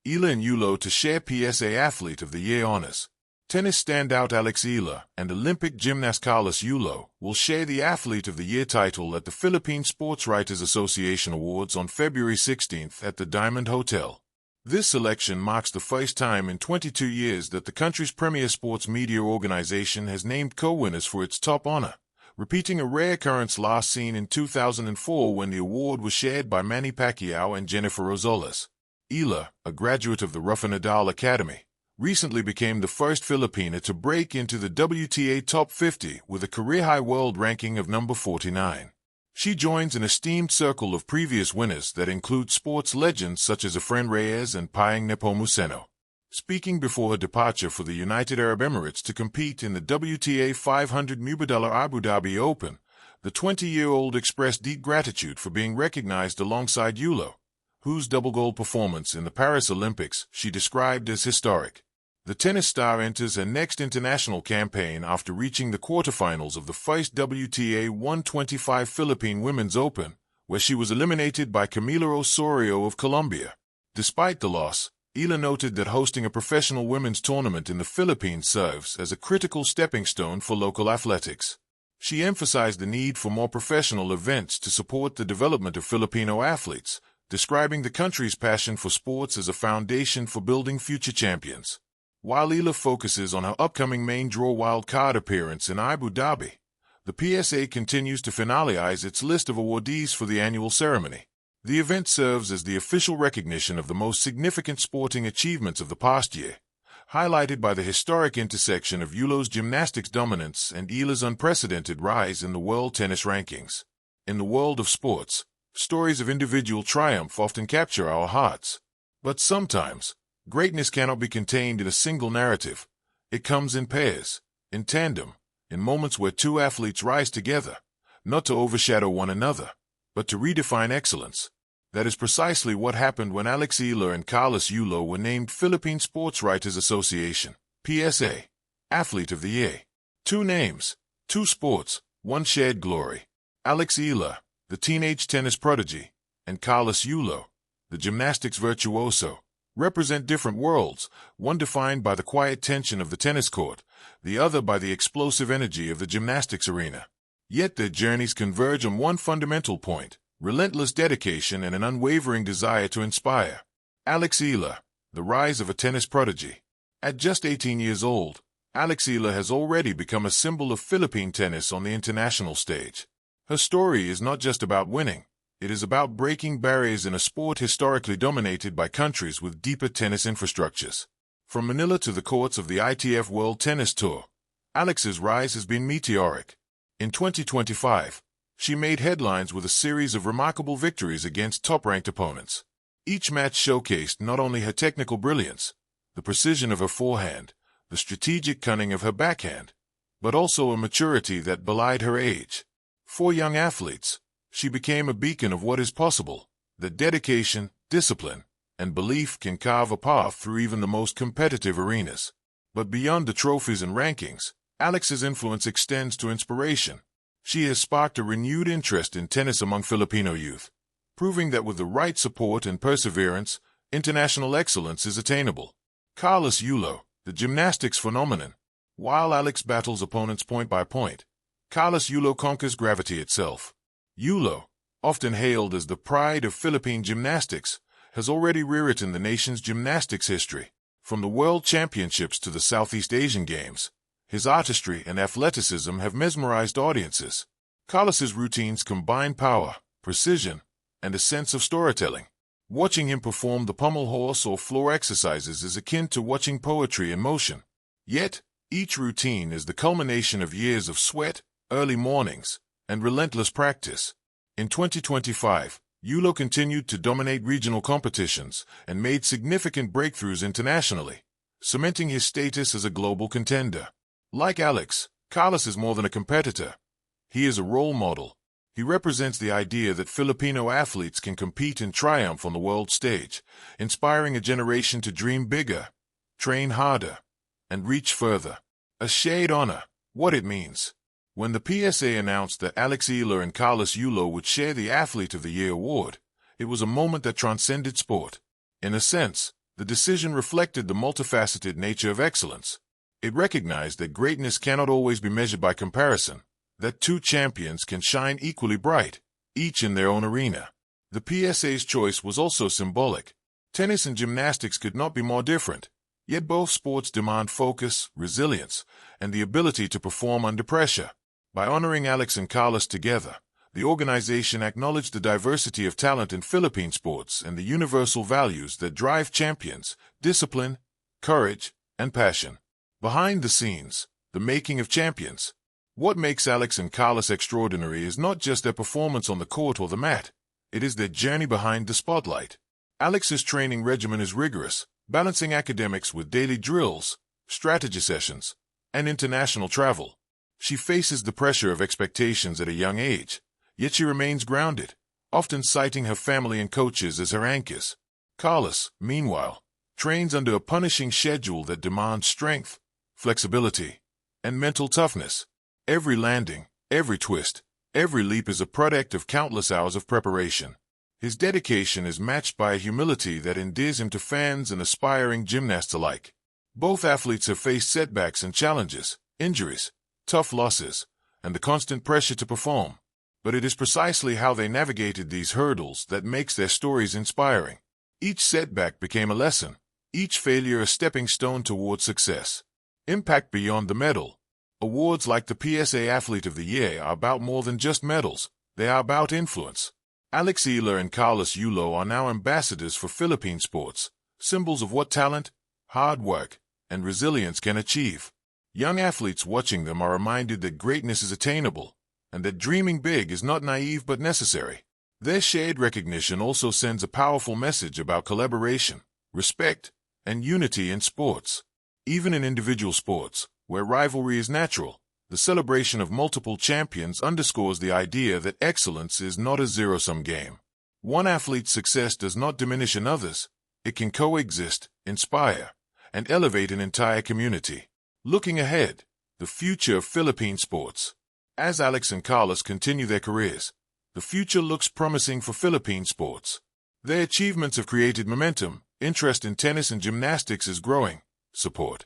Eala Yulo to share PSA Athlete of the Year honors. Tennis standout Alex Eala and Olympic gymnast Carlos Yulo will share the Athlete of the Year title at the Philippine Sports Writers Association Awards on February 16th at the Diamond Hotel. This selection marks the first time in 22 years that the country's premier sports media organization has named co-winners for its top honor, repeating a rare occurrence last seen in 2004 when the award was shared by Manny Pacquiao and Jennifer Rosales. Eala, a graduate of the Rafa Nadal Academy, recently became the first Filipina to break into the WTA Top 50 with a career-high world ranking of number 49. She joins an esteemed circle of previous winners that include sports legends such as Efren Reyes and Payeng Nepomuceno. Speaking before her departure for the United Arab Emirates to compete in the WTA 500 million Abu Dhabi Open, the 20-year-old expressed deep gratitude for being recognized alongside Yulo, whose double-gold performance in the Paris Olympics she described as historic. The tennis star enters her next international campaign after reaching the quarterfinals of the first WTA 125 Philippine Women's Open, where she was eliminated by Camila Osorio of Colombia. Despite the loss, Eala noted that hosting a professional women's tournament in the Philippines serves as a critical stepping stone for local athletics. She emphasized the need for more professional events to support the development of Filipino athletes, describing the country's passion for sports as a foundation for building future champions. While Eala focuses on her upcoming main draw wildcard appearance in Abu Dhabi, the PSA continues to finalize its list of awardees for the annual ceremony. The event serves as the official recognition of the most significant sporting achievements of the past year, highlighted by the historic intersection of Yulo's gymnastics dominance and Eala's unprecedented rise in the world tennis rankings. In the world of sports, stories of individual triumph often capture our hearts. But sometimes, greatness cannot be contained in a single narrative. It comes in pairs, in tandem, in moments where two athletes rise together, not to overshadow one another, but to redefine excellence. That is precisely what happened when Alex Eala and Carlos Yulo were named Philippine Sports Writers Association, PSA, Athlete of the Year. Two names, two sports, one shared glory. Alex Eala, the teenage tennis prodigy, and Carlos Yulo, the gymnastics virtuoso, represent different worlds, one defined by the quiet tension of the tennis court, the other by the explosive energy of the gymnastics arena. Yet their journeys converge on one fundamental point: relentless dedication and an unwavering desire to inspire. Alex Eala, the rise of a tennis prodigy. At just 18 years old, Alex Eala has already become a symbol of Philippine tennis on the international stage. Her story is not just about winning. It is about breaking barriers in a sport historically dominated by countries with deeper tennis infrastructures. From Manila to the courts of the ITF World Tennis Tour, Alex's rise has been meteoric. In 2025, she made headlines with a series of remarkable victories against top-ranked opponents. Each match showcased not only her technical brilliance, the precision of her forehand, the strategic cunning of her backhand, but also a maturity that belied her age. For young athletes, she became a beacon of what is possible, that dedication, discipline, and belief can carve a path through even the most competitive arenas. But beyond the trophies and rankings, Alex's influence extends to inspiration. She has sparked a renewed interest in tennis among Filipino youth, proving that with the right support and perseverance, international excellence is attainable. Carlos Yulo, the gymnastics phenomenon. While Alex battles opponents point by point, Carlos Yulo conquers gravity itself. Yulo, often hailed as the pride of Philippine gymnastics, has already rewritten the nation's gymnastics history. From the World Championships to the Southeast Asian Games, his artistry and athleticism have mesmerized audiences. Carlos's routines combine power, precision, and a sense of storytelling. Watching him perform the pommel horse or floor exercises is akin to watching poetry in motion. Yet, each routine is the culmination of years of sweat, early mornings, and relentless practice. In 2025, Yulo continued to dominate regional competitions and made significant breakthroughs internationally, cementing his status as a global contender. Like Alex, Carlos is more than a competitor. He is a role model. He represents the idea that Filipino athletes can compete and triumph on the world stage, inspiring a generation to dream bigger, train harder, and reach further. A shared honor, what it means. When the PSA announced that Alex Eala and Carlos Yulo would share the Athlete of the Year award, it was a moment that transcended sport. In a sense, The decision reflected the multifaceted nature of excellence. It recognized that greatness cannot always be measured by comparison, that two champions can shine equally bright, each in their own arena. The PSA's choice was also symbolic. Tennis and gymnastics could not be more different, yet both sports demand focus, resilience, and the ability to perform under pressure. By honoring Alex and Carlos together, the organization acknowledged the diversity of talent in Philippine sports and the universal values that drive champions: discipline, courage, and passion. Behind the scenes, the making of champions. What makes Alex and Carlos extraordinary is not just their performance on the court or the mat, it is their journey behind the spotlight. Alex's training regimen is rigorous, balancing academics with daily drills, strategy sessions, and international travel. She faces the pressure of expectations at a young age, yet she remains grounded, often citing her family and coaches as her anchors. Carlos, meanwhile, trains under a punishing schedule that demands strength, flexibility, and mental toughness. Every landing, every twist, every leap is a product of countless hours of preparation. His dedication is matched by a humility that endears him to fans and aspiring gymnasts alike. Both athletes have faced setbacks and challenges, injuries, tough losses, and the constant pressure to perform. But it is precisely how they navigated these hurdles that makes their stories inspiring. Each setback became a lesson, each failure a stepping stone towards success. Impact beyond the medal. Awards like the PSA Athlete of the Year are about more than just medals, they are about influence. Eala and Carlos Yulo are now ambassadors for Philippine sports, symbols of what talent, hard work, and resilience can achieve. Young athletes watching them are reminded that greatness is attainable, and that dreaming big is not naive but necessary. Their shared recognition also sends a powerful message about collaboration, respect, and unity in sports. Even in individual sports, where rivalry is natural, the celebration of multiple champions underscores the idea that excellence is not a zero-sum game. One athlete's success does not diminish another's. It can coexist, inspire, and elevate an entire community. Looking ahead, the future of Philippine sports. As Alex and Carlos continue their careers, the future looks promising for Philippine sports. Their achievements have created momentum, interest in tennis and gymnastics is growing. Support